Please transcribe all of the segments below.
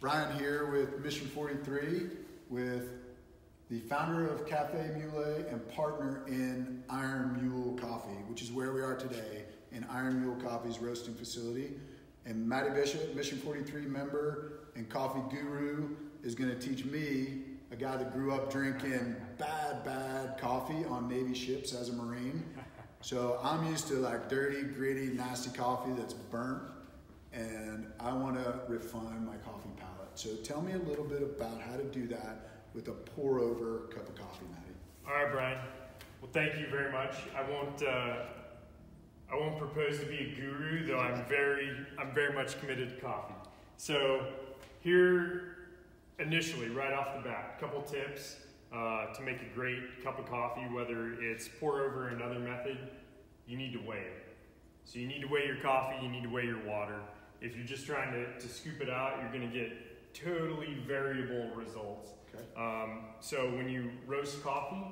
Brian here with Mission 43 with the founder of Cafe Mule and partner in Iron Mule Coffee, which is where we are today in Iron Mule Coffee's roasting facility. And Matty Bishop, Mission 43 member and coffee guru, is going to teach me, a guy that grew up drinking bad coffee on Navy ships as a Marine. So I'm used to like dirty, gritty, nasty coffee that's burnt, and I want to refine my coffee palate. So tell me a little bit about how to do that with a pour-over cup of coffee, Matty. All right, Brian. Well, thank you very much. I won't propose to be a guru, though I'm very much committed to coffee. So here, initially, right off the bat, a couple tips to make a great cup of coffee, whether it's pour over or another method. You need to weigh it. So you need to weigh your coffee, you need to weigh your water. If you're just trying to scoop it out, you're going to get totally variable results. Okay. So when you roast coffee,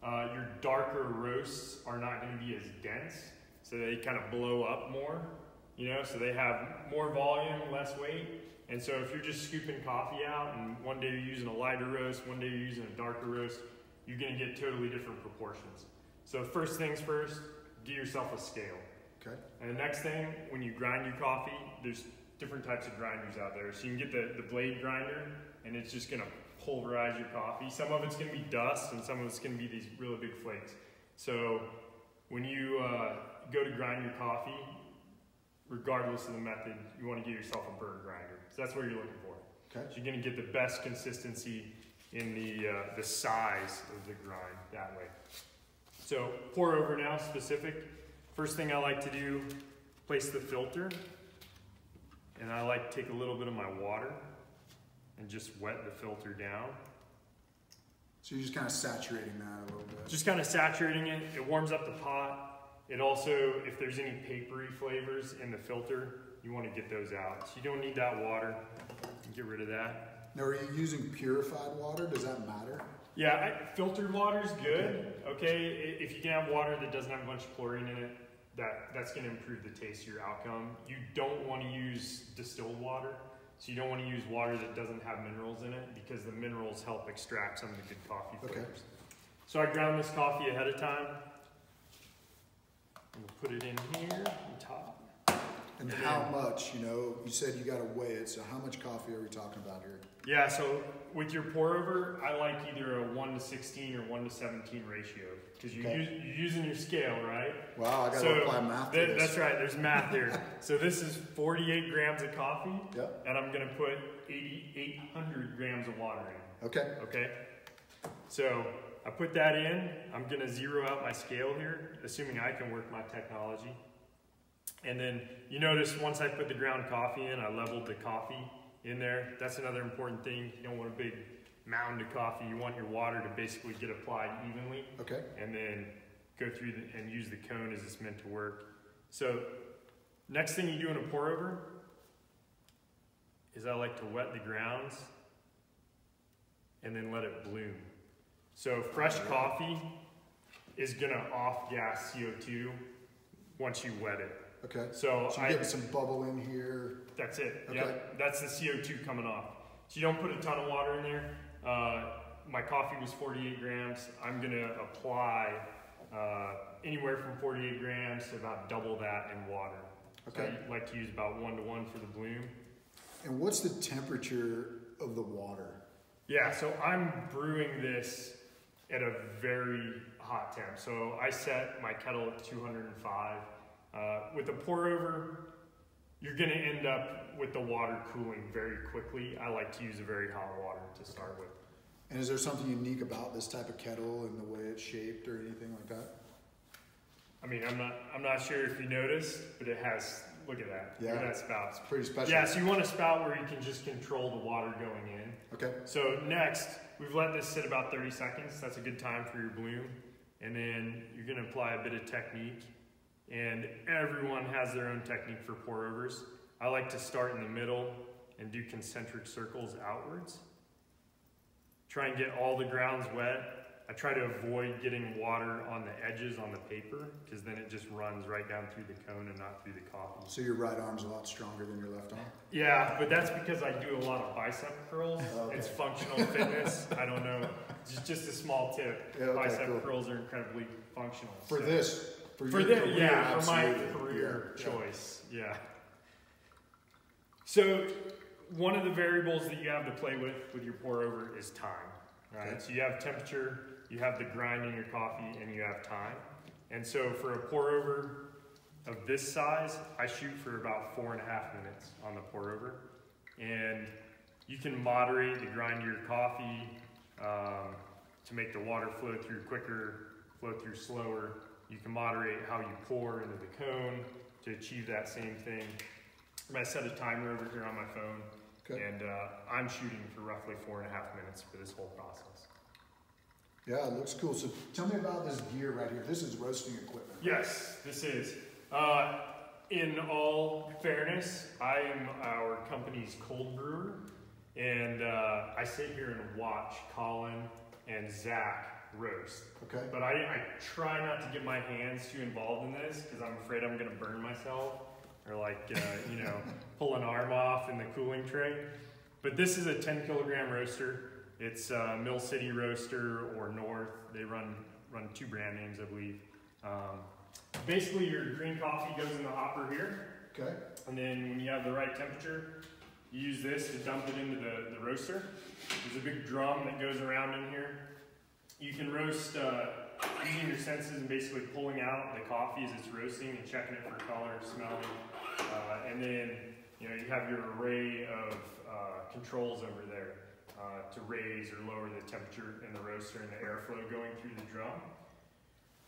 your darker roasts are not going to be as dense, so they kind of blow up more, so they have more volume, less weight. And so if you're just scooping coffee out and one day you're using a lighter roast, one day you're using a darker roast, you're going to get totally different proportions. So first things first, get yourself a scale. Okay. And the next thing, when you grind your coffee, there's different types of grinders out there. So you can get the blade grinder, and it's just going to pulverize your coffee. Some of it's going to be dust, and some of it's going to be these really big flakes. So when you go to grind your coffee, regardless of the method, you want to get yourself a burr grinder. So that's what you're looking for. Okay. So you're going to get the best consistency in the size of the grind that way. So pour over now, specific. First thing I like to do, place the filter. And I like to take a little bit of my water and just wet the filter down. So you're just kind of saturating that a little bit. Just kind of saturating it. It warms up the pot. It also, if there's any papery flavors in the filter, you want to get those out. So you don't need that water. Get rid of that. Now, are you using purified water? Does that matter? Yeah, filtered water is good. Okay, if you can have water that doesn't have a bunch of chlorine in it, that's going to improve the taste of your outcome. You don't want to use distilled water. So you don't want to use water that doesn't have minerals in it, because the minerals help extract some of the good coffee flavors. Okay. So I ground this coffee ahead of time. I'm going to put it in here on top. And how much, you said you got to weigh it, so how much coffee are we talking about here? Yeah, so with your pour over, I like either a 1:16 or 1:17 ratio, because you're using your scale, right? Wow, I got to apply math to this. That's right, there's math here. So this is 48 grams of coffee, yep. And I'm going to put 800 grams of water in. Okay. So I put that in. I'm going to zero out my scale here, assuming I can work my technology. And then you notice once I put the ground coffee in, I leveled the coffee in there. That's another important thing. You don't want a big mound of coffee. You want your water to basically get applied evenly. Okay. And then go through and use the cone as it's meant to work. So next thing you do in a pour over is I like to wet the grounds and then let it bloom. So fresh coffee is gonna off-gas CO2 once you wet it. Okay. So you're getting some bubble in here. That's it. Okay. Yep. That's the CO2 coming off. So you don't put a ton of water in there. My coffee was 48 grams. I'm going to apply anywhere from 48 grams to about double that in water. Okay. So I like to use about 1-to-1 for the bloom. And what's the temperature of the water? Yeah, so I'm brewing this at a very hot temp. So I set my kettle at 205. With a pour over, you're going to end up with the water cooling very quickly. I like to use a very hot water to start with. And is there something unique about this type of kettle and the way it's shaped or anything like that? I mean, I'm not sure if you noticed, but it has, look at that. Yeah. Look at that spout. It's pretty special. Yeah, so you want a spout where you can just control the water going in. Okay. So next, we've let this sit about 30 seconds. That's a good time for your bloom. And then you're going to apply a bit of technique. And everyone has their own technique for pour overs. I like to start in the middle and do concentric circles outwards. Try and get all the grounds wet I try to avoid getting water on the edges on the paper, because then it just runs right down through the cone and not through the coffee. So your right arm's a lot stronger than your left arm? Yeah, but that's because I do a lot of bicep curls. Okay. It's functional fitness. I don't know. Just a small tip. Yeah, okay, bicep cool. curls are incredibly functional. For so. this? For For your this, career, yeah, for my absolutely. career Yeah. choice, yeah. So one of the variables that you have to play with your pour over is time, right? Okay. So you have temperature, you have the grind in your coffee, and you have time. And so for a pour over of this size, I shoot for about 4.5 minutes on the pour over. And you can moderate the grind of your coffee to make the water flow through quicker, flow through slower. You can moderate how you pour into the cone to achieve that same thing. I set a timer over here on my phone, Okay. and I'm shooting for roughly 4.5 minutes for this whole process. Yeah, it looks cool. So tell me about this gear right here. This is roasting equipment. Yes, this is. In all fairness, I am our company's cold brewer, and I sit here and watch Colin and Zach roast. Okay. But I try not to get my hands too involved in this, because I'm afraid I'm going to burn myself, or pull an arm off in the cooling tray. But this is a 10 kilogram roaster. It's Mill City Roaster or North. They run 2 brand names, I believe. Basically, your green coffee goes in the hopper here. Okay. And then when you have the right temperature, you use this to dump it into the roaster. There's a big drum that goes around in here. You can roast using your senses and basically pulling out the coffee as it's roasting and checking it for color, smelling. And then you have your array of controls over there to raise or lower the temperature in the roaster and the airflow going through the drum.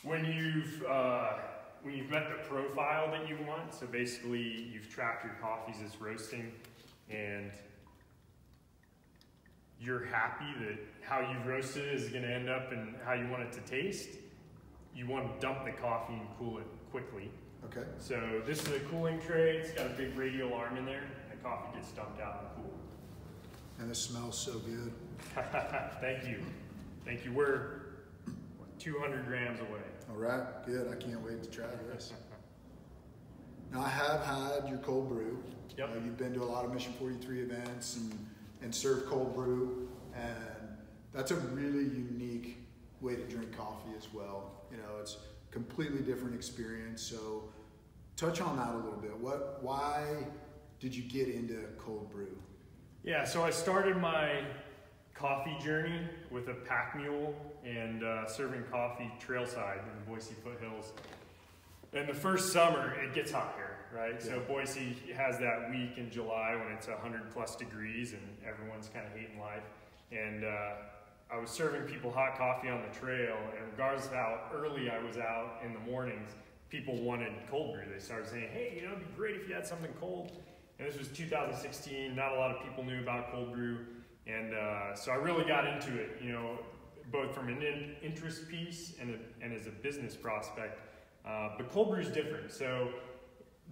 When you've met the profile that you want, so basically you've tracked your coffees as roasting, and you're happy that how you've roasted it is going to end up and how you want it to taste, you want to dump the coffee and cool it quickly. Okay. So this is a cooling tray. It's got a big radial arm in there, and the coffee gets dumped out and cooled. And this smells so good. Thank you. Thank you. We're 200 grams away. All right, good. I can't wait to try this. Now, I have had your cold brew. Yep. You've been to a lot of Mission 43 events and served cold brew, and that's a really unique way to drink coffee as well. It's a completely different experience. So touch on that a little bit. Why did you get into cold brew? Yeah, so I started my coffee journey with a pack mule and serving coffee trailside in the Boise foothills. And the first summer, it gets hot here, right? Yeah. So Boise has that week in July when it's 100+ degrees and everyone's kind of hating life. And I was serving people hot coffee on the trail, and regardless of how early I was out in the mornings, people wanted cold brew. They started saying, hey, it'd be great if you had something cold. And this was 2016. Not a lot of people knew about cold brew. And so I really got into it, both from an interest piece and as a business prospect. But cold brew is different. So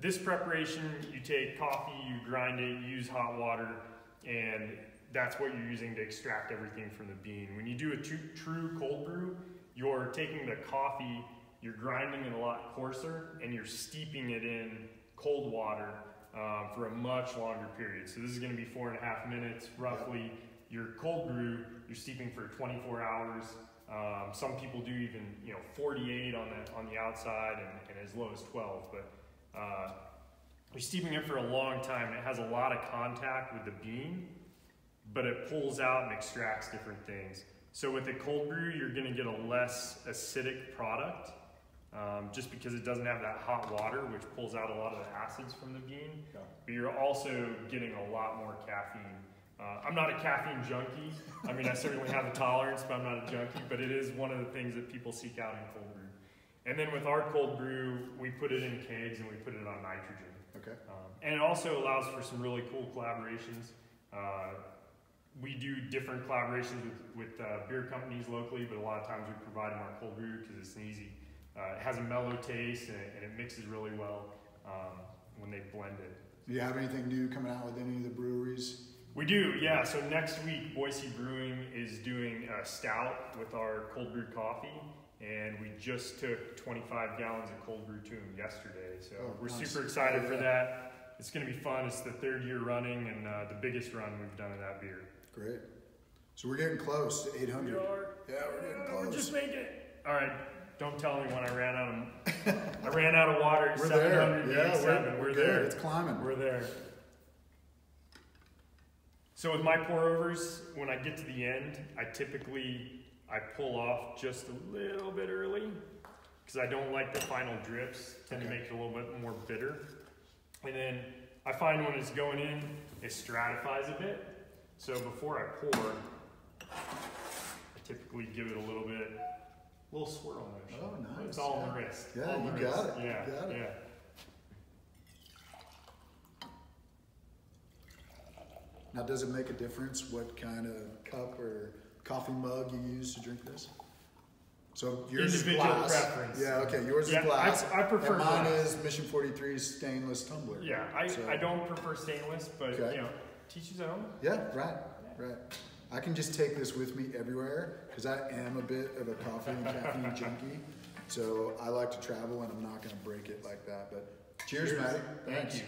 this preparation, you take coffee, you grind it, you use hot water, and that's what you're using to extract everything from the bean. When you do a true cold brew, you're taking the coffee, you're grinding it a lot coarser, and you're steeping it in cold water for a much longer period. So this is going to be 4.5 minutes roughly. Your cold brew, you're steeping for 24 hours. Some people do even 48 on the outside and as low as 12. But you're steeping it for a long time. It has a lot of contact with the bean, but it pulls out and extracts different things. So with a cold brew, you're going to get a less acidic product. Just because it doesn't have that hot water, which pulls out a lot of the acids from the bean. Yeah. But you're also getting a lot more caffeine. I'm not a caffeine junkie. I mean, I certainly have a tolerance, but I'm not a junkie. But it is one of the things that people seek out in cold brew. And then with our cold brew, we put it in kegs and we put it on nitrogen. Okay. And it also allows for some really cool collaborations. We do different collaborations with beer companies locally, but a lot of times we provide them our cold brew because it's an easy. It has a mellow taste and it mixes really well when they blend it. Do you have anything new coming out with any of the breweries? We do, yeah. So next week, Boise Brewing is doing a stout with our cold brewed coffee, and we just took 25 gallons of cold brew to him yesterday. So we're nice. super excited for that. It's going to be fun. It's the 3rd year running and the biggest run we've done of that beer. Great. So we're getting close to 800. We are. Yeah, we're getting close. We're just making it. All right. Don't tell me when I ran out of water at We're there. 787. We're there. It's climbing. We're there. So with my pour overs, when I get to the end, I pull off just a little bit early because I don't like the final drips. Tend to make it a little bit more bitter. And then I find when it's going in, it stratifies a bit. So before I pour, I typically give it a little swirl motion. Oh, nice. It's all on the wrist. Yeah, you got it. Yeah, You got it. yeah. Now, does it make a difference what kind of cup or coffee mug you use to drink this? So yours Individual is glass. preference. Yeah, okay. Yours is glass. I prefer and mine glass. is Mission 43's stainless tumbler. Yeah, I don't prefer stainless, but Okay. you know, teach his own. Yeah, right. I can just take this with me everywhere because I am a bit of a coffee and caffeine junkie. So I like to travel and I'm not going to break it like that. But cheers, Matty. Thank you.